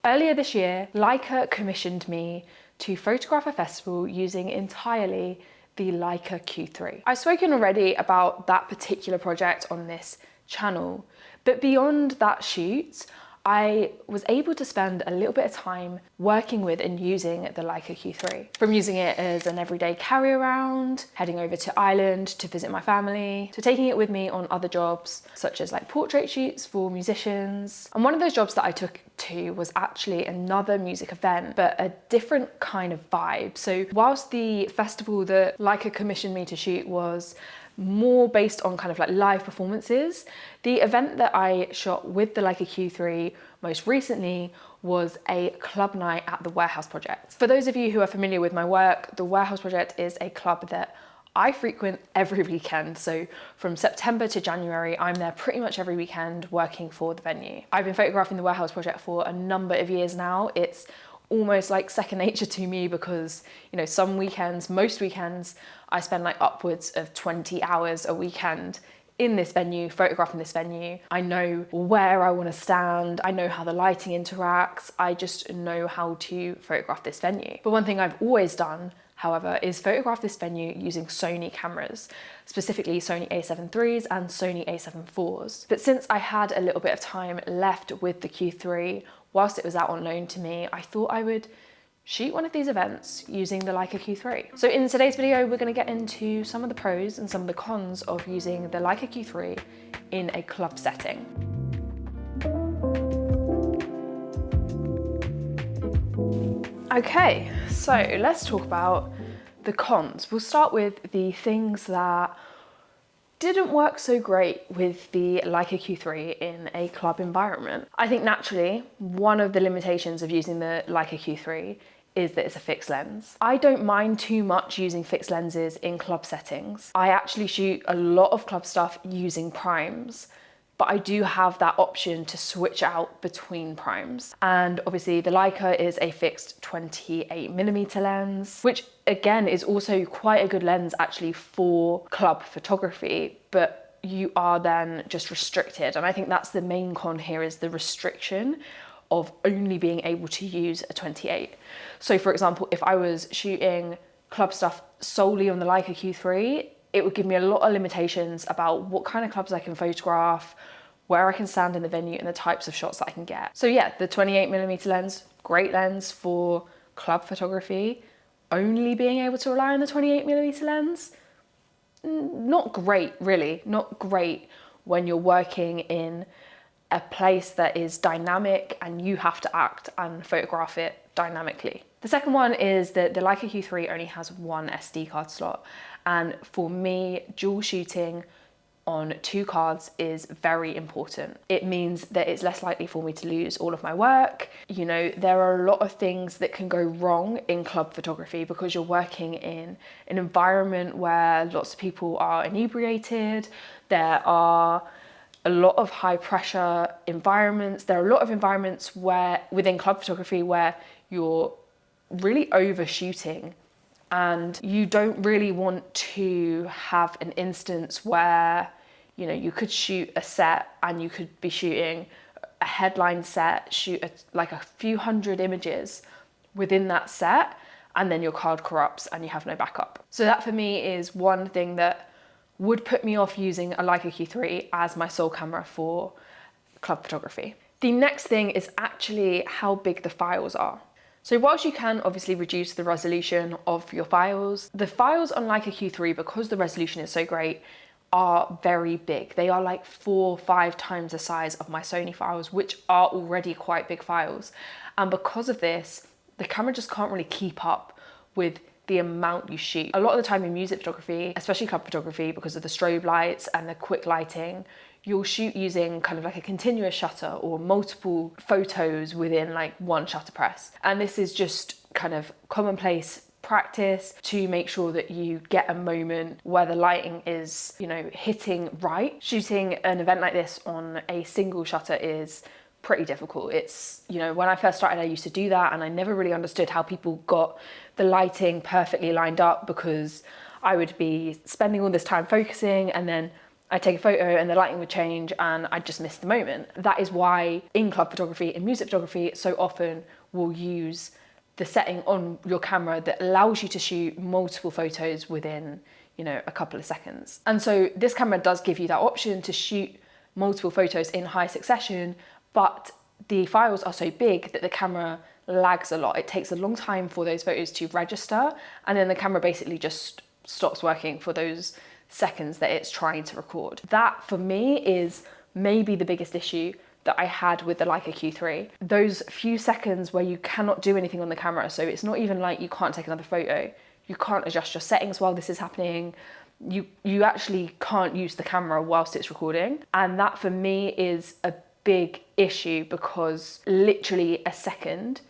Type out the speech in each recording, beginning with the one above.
Earlier this year, Leica commissioned me to photograph a festival using entirely the Leica Q3. I've spoken already about that particular project on this channel, but beyond that shoot, I was able to spend a little bit of time working with and using the Leica Q3. From using it as an everyday carry around, heading over to Ireland to visit my family, to taking it with me on other jobs, such as like portrait shoots for musicians. And one of those jobs that I took to was actually another music event, but a different kind of vibe. So whilst the festival that Leica commissioned me to shoot was more based on kind of like live performances, the event that I shot with the Leica Q3 most recently was a club night at the Warehouse Project. For those of you who are familiar with my work, the Warehouse Project is a club that I frequent every weekend. So from September to January, I'm there pretty much every weekend working for the venue. I've been photographing the Warehouse Project for a number of years now. It's almost like second nature to me because, you know, some weekends, most weekends, I spend like upwards of 20 hours a weekend in this venue, photographing this venue. I know where I want to stand. I know how the lighting interacts. I just know how to photograph this venue. But one thing I've always done, however, is photograph this venue using Sony cameras, specifically Sony a7 IIIs and Sony a7 IVs. But since I had a little bit of time left with the Q3, whilst it was out on loan to me, I thought I would shoot one of these events using the Leica Q3. So in today's video, we're going to get into some of the pros and some of the cons of using the Leica Q3 in a club setting. Okay, so let's talk about the cons. We'll start with the things that didn't work so great with the Leica Q3 in a club environment. I think naturally, one of the limitations of using the Leica Q3 is that it's a fixed lens. I don't mind too much using fixed lenses in club settings. I actually shoot a lot of club stuff using primes, but I do have that option to switch out between primes. And obviously the Leica is a fixed 28mm lens, which again is also quite a good lens actually for club photography, but you are then just restricted. And I think that's the main con here, is the restriction of only being able to use a 28. So for example, if I was shooting club stuff solely on the Leica Q3, it would give me a lot of limitations about what kind of clubs I can photograph, where I can stand in the venue, and the types of shots that I can get. So yeah, the 28mm lens, great lens for club photography. Only being able to rely on the 28mm lens, not great, really. Not great when you're working in a place that is dynamic and you have to act and photograph it dynamically. The second one is that the Leica Q3 only has one SD card slot. And for me, dual shooting on two cards is very important. It means that it's less likely for me to lose all of my work. You know, there are a lot of things that can go wrong in club photography because you're working in an environment where lots of people are inebriated. There are a lot of high pressure environments. There are a lot of environments where within club photography where you're really overshooting, and you don't really want to have an instance where, you know, you could shoot a set and you could be shooting a headline set, like a few hundred images within that set, and then your card corrupts and you have no backup. So that for me is one thing that would put me off using a Leica Q3 as my sole camera for club photography. The next thing is actually how big the files are. So whilst you can obviously reduce the resolution of your files, the files on Leica Q3, because the resolution is so great, are very big. They are like 4 or 5 times the size of my Sony files, which are already quite big files. And because of this, the camera just can't really keep up with the amount you shoot. A lot of the time in music photography, especially club photography, because of the strobe lights and the quick lighting, you'll shoot using kind of like a continuous shutter or multiple photos within like one shutter press. And this is just kind of commonplace practice to make sure that you get a moment where the lighting is, you know, hitting right. Shooting an event like this on a single shutter is pretty difficult. It's, you know, when I first started, I used to do that and I never really understood how people got the lighting perfectly lined up, because I would be spending all this time focusing and then I'd take a photo and the lighting would change and I'd just miss the moment. That is why in club photography, in music photography, so often we'll use the setting on your camera that allows you to shoot multiple photos within, you know, a couple of seconds. And so this camera does give you that option to shoot multiple photos in high succession, but the files are so big that the camera lags a lot. It takes a long time for those photos to register, and then the camera basically just stops working for those seconds that it's trying to record. That for me is maybe the biggest issue that I had with the Leica Q3. Those few seconds where you cannot do anything on the camera, so it's not even like you can't take another photo, you can't adjust your settings while this is happening, you actually can't use the camera whilst it's recording. And that for me is a big issue, because literally a second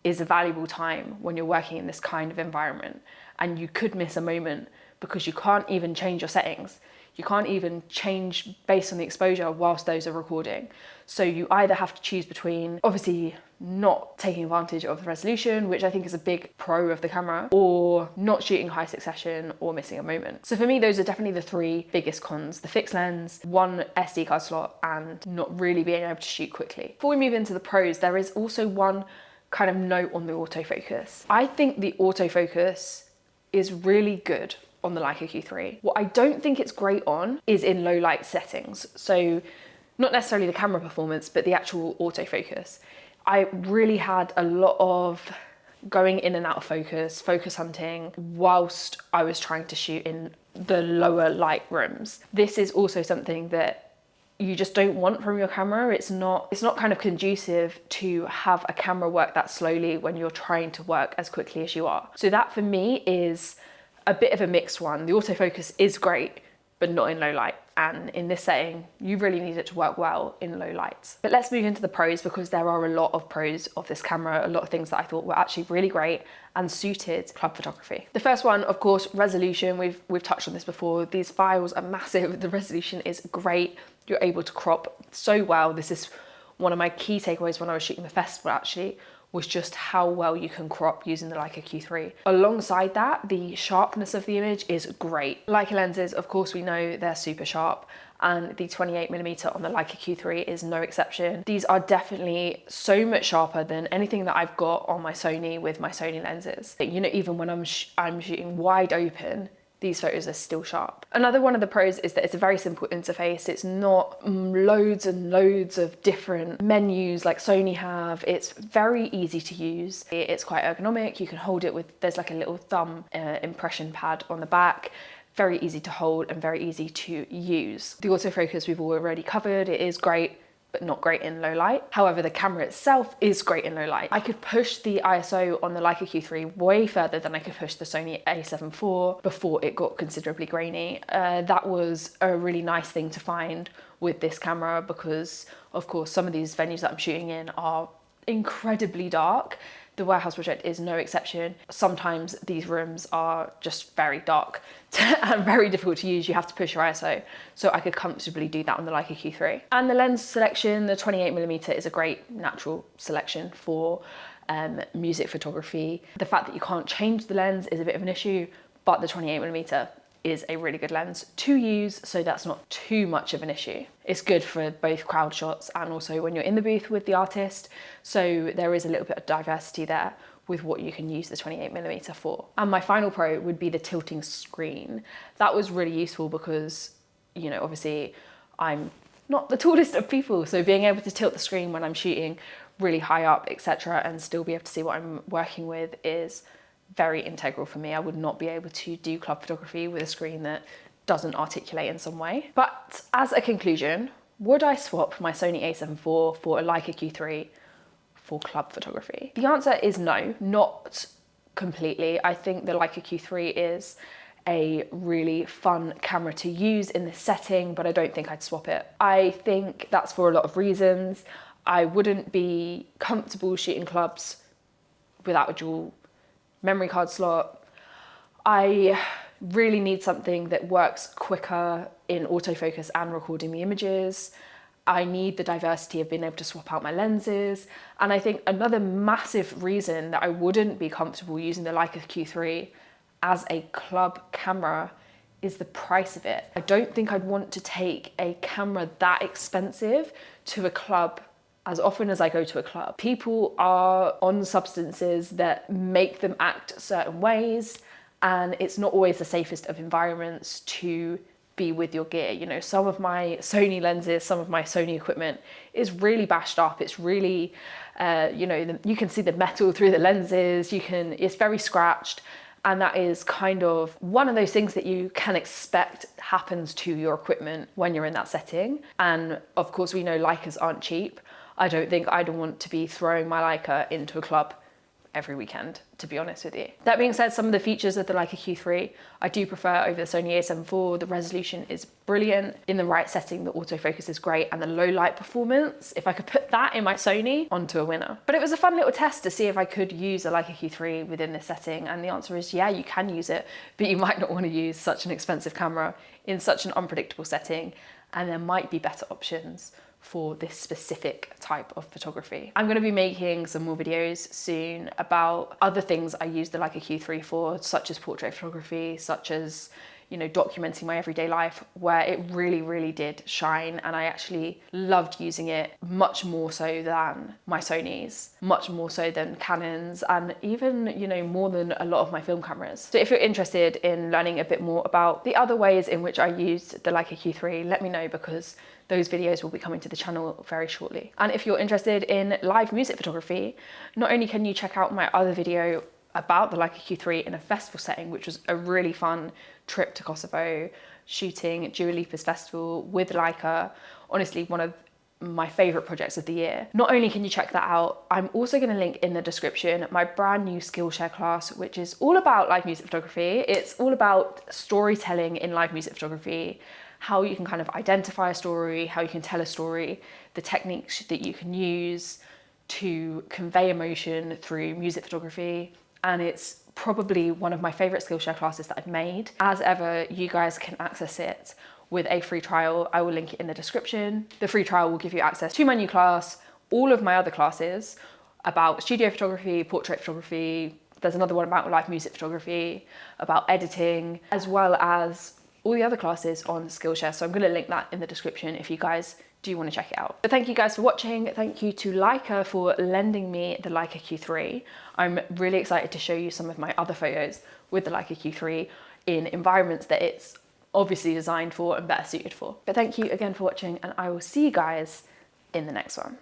is a valuable time when you're working in this kind of environment, and you could miss a moment because you can't even change your settings. You can't even change based on the exposure whilst those are recording. So you either have to choose between obviously not taking advantage of the resolution, which I think is a big pro of the camera, or not shooting high succession, or missing a moment. So for me, those are definitely the three biggest cons: the fixed lens, one SD card slot, and not really being able to shoot quickly. Before we move into the pros, there is also one kind of note on the autofocus. I think the autofocus is really good on the Leica Q3. What I don't think it's great on is in low light settings. So not necessarily the camera performance, but the actual autofocus. I really had a lot of going in and out of focus hunting, whilst I was trying to shoot in the lower light rooms. This is also something that you just don't want from your camera. It's not kind of conducive to have a camera work that slowly when you're trying to work as quickly as you are. So that for me is a bit of a mixed one. The autofocus is great, but not in low light. And in this setting, you really need it to work well in low lights. But let's move into the pros, because there are a lot of pros of this camera, a lot of things that I thought were actually really great and suited club photography. The first one, of course, resolution. We've touched on this before. These files are massive. The resolution is great. You're able to crop so well. This is one of my key takeaways when I was shooting the festival, actually, was just how well you can crop using the Leica Q3. Alongside that, the sharpness of the image is great. Leica lenses, of course, we know they're super sharp, and the 28mm on the Leica Q3 is no exception. These are definitely so much sharper than anything that I've got on my Sony with my Sony lenses. You know, even when I'm shooting wide open, these photos are still sharp. Another one of the pros is that it's a very simple interface. It's not loads and loads of different menus like Sony have. It's very easy to use. It's quite ergonomic. You can hold it with, there's like a little thumb impression pad on the back. Very easy to hold and very easy to use. The autofocus we've already covered. It is great, but not great in low light. However, the camera itself is great in low light. I could push the ISO on the Leica Q3 way further than I could push the Sony a7 IV before it got considerably grainy. That was a really nice thing to find with this camera, because of course some of these venues that I'm shooting in are incredibly dark. The warehouse project is no exception. Sometimes these rooms are just very dark and very difficult to use. You have to push your ISO. So I could comfortably do that on the Leica Q3. And the lens selection, the 28mm is a great natural selection for music photography. The fact that you can't change the lens is a bit of an issue, but the 28mm is a really good lens to use, so that's not too much of an issue. It's good for both crowd shots and also when you're in the booth with the artist, so there is a little bit of diversity there with what you can use the 28mm for. And my final pro would be the tilting screen. That was really useful because, you know, obviously I'm not the tallest of people, so being able to tilt the screen when I'm shooting really high up, etc., and still be able to see what I'm working with is very integral for me. I would not be able to do club photography with a screen that doesn't articulate in some way. But as a conclusion, would I swap my Sony a7 IV for a Leica Q3 for club photography? The answer is no, not completely. I think the Leica Q3 is a really fun camera to use in this setting, but I don't think I'd swap it. I think that's for a lot of reasons. I wouldn't be comfortable shooting clubs without a dual memory card slot. I really need something that works quicker in autofocus and recording the images. I need the diversity of being able to swap out my lenses. And I think another massive reason that I wouldn't be comfortable using the Leica Q3 as a club camera is the price of it. I don't think I'd want to take a camera that expensive to a club as often as I go to a club. People are on substances that make them act certain ways, and it's not always the safest of environments to be with your gear. You know, some of my Sony lenses, some of my Sony equipment is really bashed up. It's really, you know, you can see the metal through the lenses, it's very scratched. And that is kind of one of those things that you can expect happens to your equipment when you're in that setting. And of course, we know Leicas aren't cheap. I don't think I'd want to be throwing my Leica into a club every weekend, to be honest with you. That being said, some of the features of the Leica Q3 I do prefer over the Sony a7 IV. The resolution is brilliant. In the right setting, the autofocus is great, and the low light performance, if I could put that in my Sony, onto a winner. But it was a fun little test to see if I could use a Leica Q3 within this setting, and the answer is yeah, you can use it, but you might not want to use such an expensive camera in such an unpredictable setting, and there might be better options for this specific type of photography. I'm going to be making some more videos soon about other things I use the Leica Q3 for, such as portrait photography, such as, you know, documenting my everyday life, where it really, really did shine, and I actually loved using it much more so than my Sonys, much more so than Canons, and even, you know, more than a lot of my film cameras. So if you're interested in learning a bit more about the other ways in which I used the Leica Q3, let me know, because those videos will be coming to the channel very shortly. And if you're interested in live music photography, not only can you check out my other video about the Leica Q3 in a festival setting, which was a really fun trip to Kosovo, shooting Dua Lipa's festival with Leica, honestly one of my favorite projects of the year. Not only can you check that out, I'm also going to link in the description my brand new Skillshare class, which is all about live music photography. It's all about storytelling in live music photography, how you can kind of identify a story, how you can tell a story, the techniques that you can use to convey emotion through music photography. And it's probably one of my favorite Skillshare classes that I've made. As ever, you guys can access it with a free trial. I will link it in the description. The free trial will give you access to my new class, all of my other classes about studio photography, portrait photography. There's another one about live music photography, about editing, as well as all the other classes on Skillshare. So I'm going to link that in the description if you guys do want to check it out. But thank you guys for watching. Thank you to Leica for lending me the Leica Q3. I'm really excited to show you some of my other photos with the Leica Q3 in environments that it's obviously designed for and better suited for. But thank you again for watching, and I will see you guys in the next one.